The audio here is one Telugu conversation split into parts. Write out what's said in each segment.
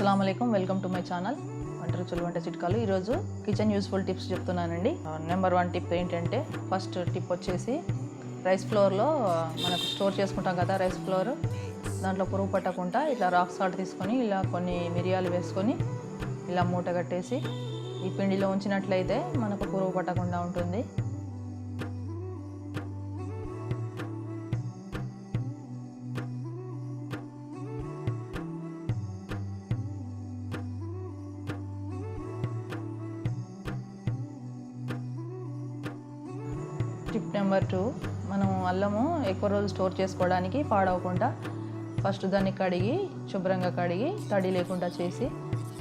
అస్సలాముఅలైకుం, వెల్కమ్ టు మై ఛానల్ వంటరుచులు వంట చిట్కాలు. ఈరోజు కిచెన్ యూస్ఫుల్ టిప్స్ చెప్తున్నానండి. నెంబర్ 1 టిప్ ఏంటంటే, ఫస్ట్ టిప్ వచ్చేసి రైస్ ఫ్లోర్లో మనకు స్టోర్ చేసుకుంటాం కదా రైస్ ఫ్లోర్, దాంట్లో పురుగు పట్టకుండా ఇట్లా రాక్ సాల్ట్ తీసుకొని ఇలా కొన్ని మిరియాలు వేసుకొని ఇలా మూట కట్టేసి ఈ పిండిలో ఉంచినట్లయితే మనకు పురుగు పట్టకుండా ఉంటుంది. టిప్ నెంబర్ 2, మనం అల్లము ఎక్కువ రోజులు స్టోర్ చేసుకోవడానికి పాడవకుండా ఫస్ట్ దాన్ని కడిగి శుభ్రంగా కడిగి తడి లేకుండా చేసి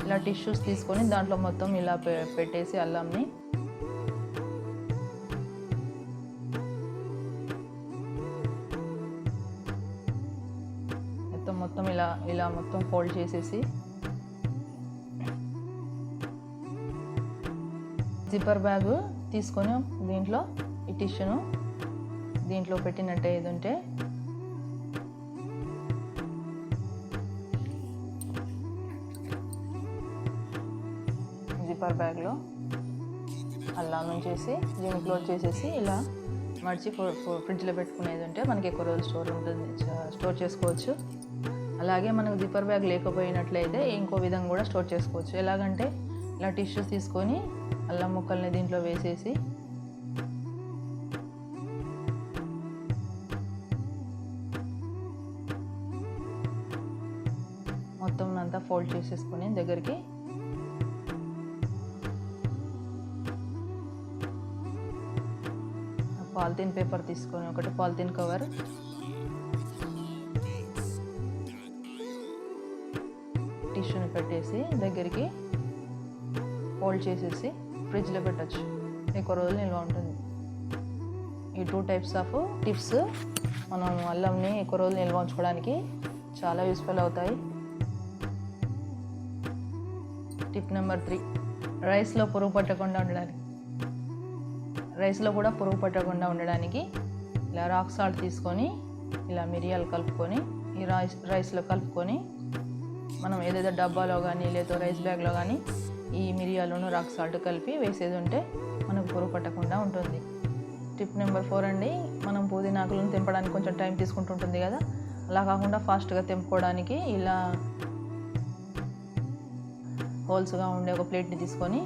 ఇలా టిష్యూస్ తీసుకొని దాంట్లో మొత్తం ఇలా పెట్టేసి అల్లంని మొత్తం ఇలా మొత్తం ఫోల్డ్ చేసేసి జిప్పర్ బ్యాగ్ తీసుకొని దీంట్లో ఈ టిష్యూను దీంట్లో పెట్టినట్టే ఇది ఉంటే జిప్పర్ బ్యాగ్లో అల్లం చేసి దీన్ని క్లోజ్ చేసేసి ఇలా మడిచి ఫ్రిడ్జ్లో పెట్టుకునేది ఉంటే మనకి ఎక్కువ రోజులు స్టోర్ చేసుకోవచ్చు. అలాగే మనకు జిప్పర్ బ్యాగ్ లేకపోయినట్లయితే ఇంకో విధంగా కూడా స్టోర్ చేసుకోవచ్చు. ఎలాగంటే ఇలా టిష్యూస్ తీసుకొని అల్లం ముక్కల్ని దీంట్లో వేసేసి మొత్తం అంతా ఫోల్డ్ చేసేసుకొని దగ్గరికి పాలిథిన్ పేపర్ తీసుకొని ఒకటి పాలిథిన్ కవర్ టిష్యూని పెట్టేసి దగ్గరికి ఫోల్డ్ చేసేసి ఫ్రిడ్జ్లో పెట్టచ్చు, ఎక్కువ రోజులు నిల్వ ఉంటుంది. ఈ 2 టైప్స్ ఆఫ్ టిప్స్ మనం అల్లంని ఎక్కువ రోజులు నిల్వ ఉంచుకోవడానికి చాలా యూస్ఫుల్ అవుతాయి. టిప్ నెంబర్ 3, రైస్లో పురుగు పట్టకుండా ఉండడానికి రైస్లో కూడా పురుగు పట్టకుండా ఉండడానికి ఇలా రాక్ సాల్ట్ తీసుకొని ఇలా మిరియాలు కలుపుకొని ఈ రైస్లో కలుపుకొని మనం ఏదైతే డబ్బాలో కానీ లేదా రైస్ బ్యాగ్లో కానీ ఈ మిరియాలను రాక్ సాల్ట్ కలిపి వేసేది ఉంటే మనకు పురుగు పట్టకుండా ఉంటుంది. టిప్ నెంబర్ 4 అండి, మనం పుదీనాకులను తెంపడానికి కొంచెం టైం తీసుకుంటుంటుంది కదా, అలా కాకుండా ఫాస్ట్గా తెంపుకోవడానికి ఇలా హోల్స్గా ఉండే ఒక ప్లేట్ని తీసుకొని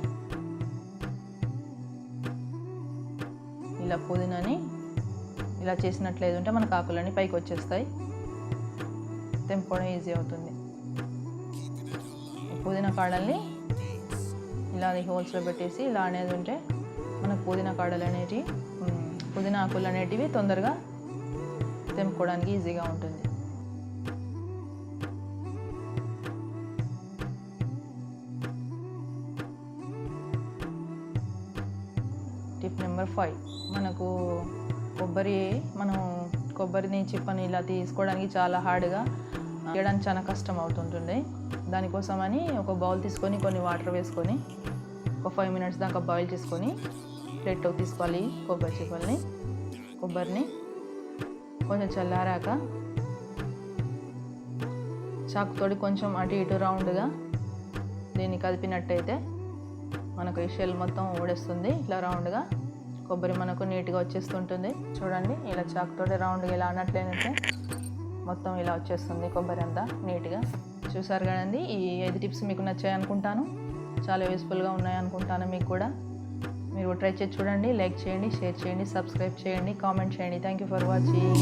ఇలా పుదీనాని ఇలా చేసినట్లయితే ఉంటే మనకు ఆకులన్నీ పైకి వచ్చేస్తాయి, తెంపుకోవడం ఈజీ అవుతుంది. పుదీనా కాడల్ని ఇలా హోల్స్లో పెట్టేసి ఇలా అనేది ఉంటే మనకు పుదీనా కాడలు అనేటివి పుదీనా ఆకులు అనేటివి తొందరగా తెంపుకోవడానికి ఈజీగా ఉంటుంది. టిప్ నెంబర్ 5, మనకు కొబ్బరిని చిప్పని ఇలా తీసుకోవడానికి చాలా హార్డ్గా చేయడానికి చాలా కష్టం అవుతుంటుంది. దానికోసమని ఒక బౌల్ తీసుకొని కొన్ని వాటర్ వేసుకొని ఒక 5 మినిట్స్ దాకా బాయిల్ చేసుకొని ప్లేట్లోకి తీసుకోవాలి. కొబ్బరిని కొంచెం చల్లారాక చాకుతోటి కొంచెం అటు ఇటు రౌండ్గా దీన్ని కదిపినట్టయితే మనకు ఈ షెల్ మొత్తం ఊడేస్తుంది. ఇట్లా రౌండ్గా కొబ్బరి మనకు నీట్గా వచ్చేస్తుంటుంది. చూడండి, ఇలా చాకుతోటి రౌండ్గా ఇలా అన్నట్లయితే మొత్తం ఇలా వచ్చేస్తుంది కొబ్బరి అంతా నీట్గా. చూసారు కదండి, ఈ 5 టిప్స్ మీకు నచ్చాయి అనుకుంటాను, చాలా యూస్ఫుల్గా ఉన్నాయి అనుకుంటాను. మీకు కూడా మీరు ట్రై చేసి చూడండి. లైక్ చేయండి, షేర్ చేయండి, సబ్స్క్రైబ్ చేయండి, కామెంట్ చేయండి. Thank you for watching.